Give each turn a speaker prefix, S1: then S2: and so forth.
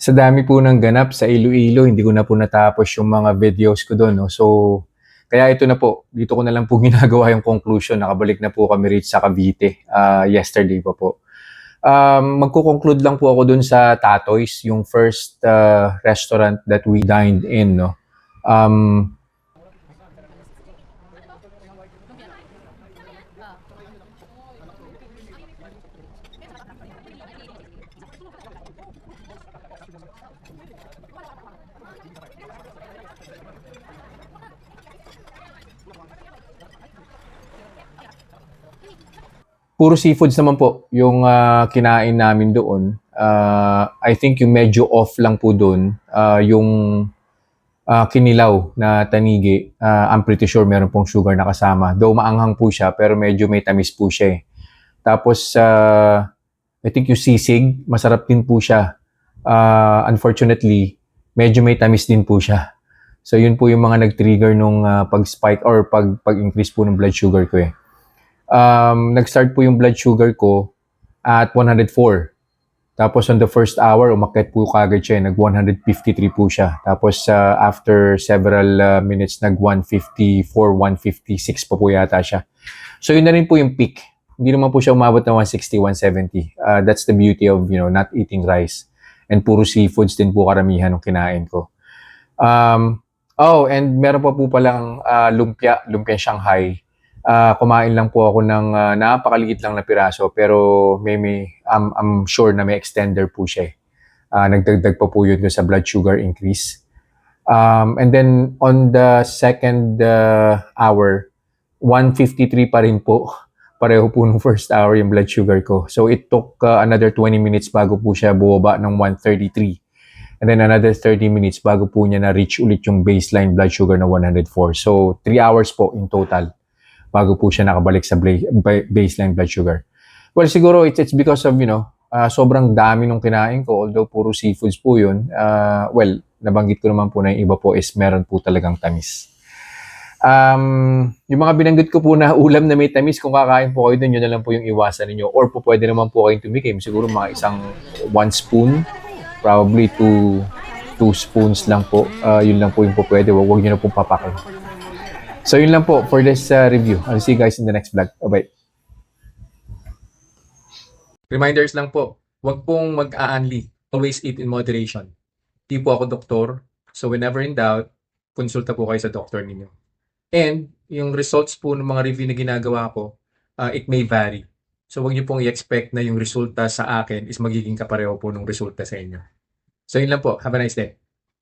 S1: Sa dami po ng ganap sa Iloilo, hindi ko na po natapos yung mga videos ko do'n 'no. So, kaya ito na po, dito ko na lang po ginagawa yung conclusion. Nakabalik na po kami rito sa Cavite, yesterday pa po. Magko-conclude lang po ako do'n sa Tatoy's, yung first, restaurant that we dined in 'no. Um, Puro seafoods naman po yung, kinain namin doon. I think yung medyo off lang po do'n, yung kinilaw na tanigi, I'm pretty sure meron pong sugar na kasama. Though maanghang po siya, pero medyo may tamis po siya eh. Tapos, I think yung sisig, masarap din po siya. Unfortunately, medyo may tamis din po siya. So yun po yung mga nag-trigger nung pag-spike or pag-increase po ng blood sugar ko eh. Nag-start po yung blood sugar ko at 104. Tapos on the first hour, umakyat po kagad siya, nag-153 po siya. Tapos after several minutes, nag-154, 156 pa po yata siya. So yun na rin po yung peak. Hindi naman po siya umabot ng 160, 170. That's the beauty of, not eating rice. And puro seafoods din po karamihan ng kinain ko. And meron pa po palang lumpia Shanghai. Kumain lang po ako ng napakaliit lang na piraso pero I'm sure na may extender po siya eh. Nagdagdag pa po yun sa blood sugar increase. And then on the second hour, 153 pa rin po. Pareho po nung first hour yung blood sugar ko. So it took another 20 minutes bago po siya bumaba ng 133. And then another 30 minutes bago po niya na-reach ulit yung baseline blood sugar na 104. So 3 hours po in total bago po siya nakabalik sa baseline blood sugar. Well, siguro it's because of, sobrang dami nung kinain ko. Although puro seafoods po yun. Nabanggit ko naman po na yung iba po is meron po talagang tamis. Yung mga binanggit ko po na ulam na may tamis, kung kakain po kayo dun, yun na lang po yung iwasan ninyo. Or po pwede naman po kayong tumikim. Siguro mga isang 1 spoon, probably 2 spoons lang po. Yun lang po yung po pwede. Huwag nyo na pong papakin. So yun lang po for this review. I'll see you guys in the next vlog. Bye-bye. Reminders lang po, huwag pong mag-aanli. Always eat in moderation. Di po ako doktor, so whenever in doubt, konsulta po kayo sa doktor ninyo. And yung results po ng mga review na ginagawa ko, it may vary. So huwag niyo pong i-expect na yung resulta sa akin is magiging kapareho po ng resulta sa inyo. So yun lang po. Have a nice day.